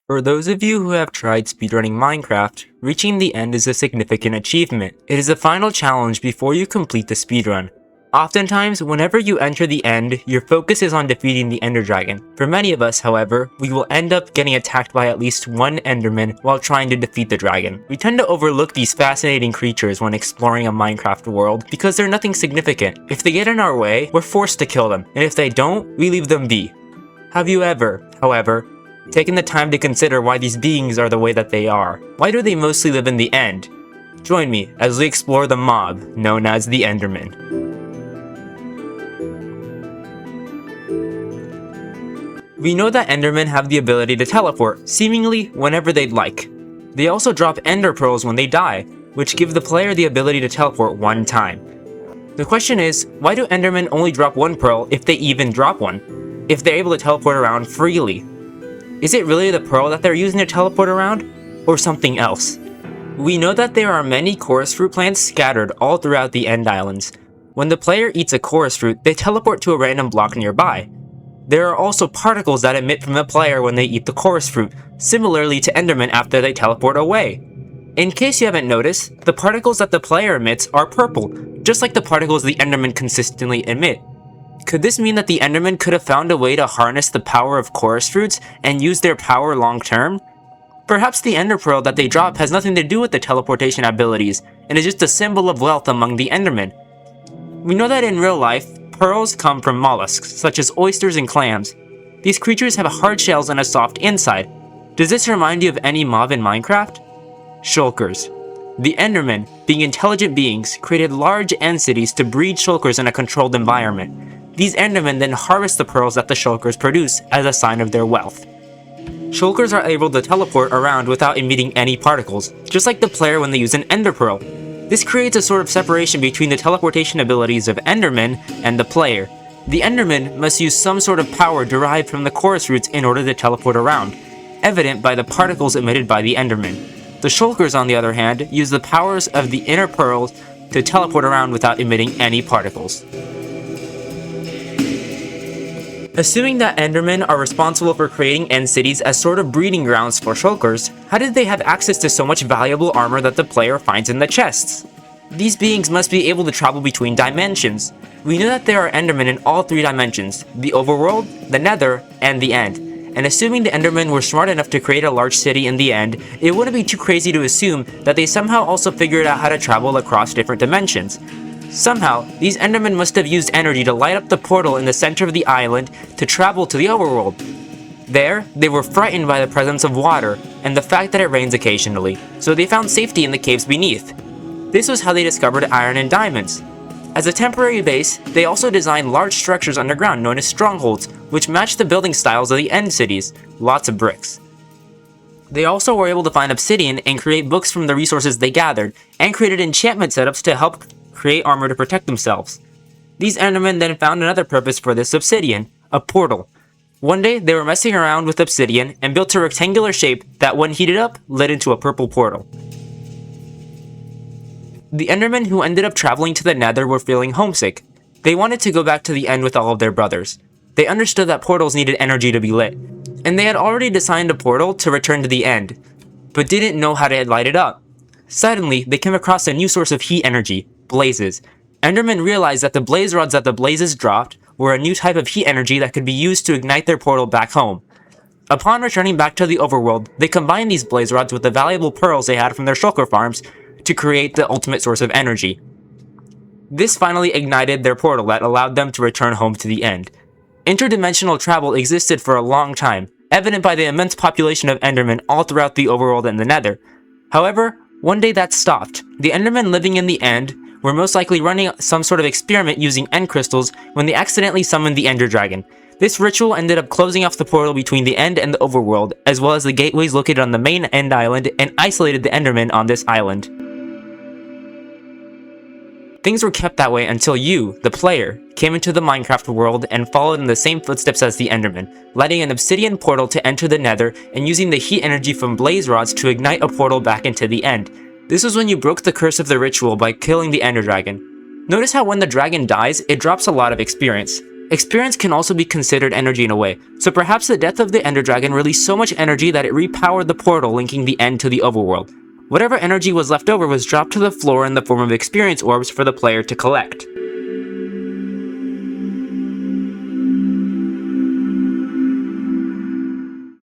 For those of you who have tried speedrunning Minecraft, reaching the end is a significant achievement. It is a final challenge before you complete the speedrun. Oftentimes, whenever you enter the end, your focus is on defeating the Ender Dragon. For many of us, however, we will end up getting attacked by at least one Enderman while trying to defeat the dragon. We tend to overlook these fascinating creatures when exploring a Minecraft world because they're nothing significant. If they get in our way, we're forced to kill them, and if they don't, we leave them be. Have you ever, however, taken the time to consider why these beings are the way that they are? Why do they mostly live in the end? Join me as we explore the mob known as the Endermen. We know that Endermen have the ability to teleport, seemingly whenever they'd like. They also drop Ender Pearls when they die, which give the player the ability to teleport one time. The question is, why do Endermen only drop one pearl if they even drop one, if they're able to teleport around freely? Is it really the pearl that they're using to teleport around, or something else? We know that there are many chorus fruit plants scattered all throughout the End Islands. When the player eats a chorus fruit, they teleport to a random block nearby. There are also particles that emit from the player when they eat the chorus fruit, similarly to Endermen after they teleport away. In case you haven't noticed, the particles that the player emits are purple, just like the particles the Endermen consistently emit. Could this mean that the Endermen could have found a way to harness the power of chorus fruits and use their power long term? Perhaps the Ender Pearl that they drop has nothing to do with the teleportation abilities, and is just a symbol of wealth among the Endermen. We know that in real life, pearls come from mollusks, such as oysters and clams. These creatures have hard shells and a soft inside. Does this remind you of any mob in Minecraft? Shulkers. The Endermen, being intelligent beings, created large end cities to breed shulkers in a controlled environment. These Endermen then harvest the pearls that the shulkers produce as a sign of their wealth. Shulkers are able to teleport around without emitting any particles, just like the player when they use an Ender Pearl. This creates a sort of separation between the teleportation abilities of Endermen and the player. The Endermen must use some sort of power derived from the chorus roots in order to teleport around, evident by the particles emitted by the Endermen. The Shulkers, on the other hand, use the powers of the inner pearls to teleport around without emitting any particles. Assuming that Endermen are responsible for creating end cities as sort of breeding grounds for Shulkers, how did they have access to so much valuable armor that the player finds in the chests? These beings must be able to travel between dimensions. We know that there are Endermen in all three dimensions, the overworld, the nether, and the end. And assuming the Endermen were smart enough to create a large city in the end, it wouldn't be too crazy to assume that they somehow also figured out how to travel across different dimensions. Somehow, these Endermen must have used energy to light up the portal in the center of the island to travel to the overworld. There, they were frightened by the presence of water and the fact that it rains occasionally, so they found safety in the caves beneath. This was how they discovered iron and diamonds. As a temporary base, they also designed large structures underground known as strongholds, which matched the building styles of the end cities, lots of bricks. They also were able to find obsidian and create books from the resources they gathered, and created enchantment setups to help create armor to protect themselves. These Endermen then found another purpose for this obsidian, a portal. One day, they were messing around with obsidian and built a rectangular shape that, when heated up, led into a purple portal. The Endermen who ended up traveling to the Nether were feeling homesick. They wanted to go back to the end with all of their brothers. They understood that portals needed energy to be lit, and they had already designed a portal to return to the end, but didn't know how to light it up. Suddenly, they came across a new source of heat energy, blazes. Endermen realized that the blaze rods that the blazes dropped were a new type of heat energy that could be used to ignite their portal back home. Upon returning back to the overworld, they combined these blaze rods with the valuable pearls they had from their shulker farms to create the ultimate source of energy. This finally ignited their portal that allowed them to return home to the end. Interdimensional travel existed for a long time, evident by the immense population of Endermen all throughout the overworld and the Nether. However, one day that stopped. The Endermen living in the end were most likely running some sort of experiment using end crystals when they accidentally summoned the Ender Dragon. This ritual ended up closing off the portal between the end and the overworld, as well as the gateways located on the main end island, and isolated the Endermen on this island. Things were kept that way until you, the player, came into the Minecraft world and followed in the same footsteps as the Endermen, lighting an obsidian portal to enter the Nether and using the heat energy from blaze rods to ignite a portal back into the end. This was when you broke the curse of the ritual by killing the Ender Dragon. Notice how when the dragon dies, it drops a lot of experience. Experience can also be considered energy in a way, so perhaps the death of the Ender Dragon released so much energy that it repowered the portal linking the end to the overworld. Whatever energy was left over was dropped to the floor in the form of experience orbs for the player to collect.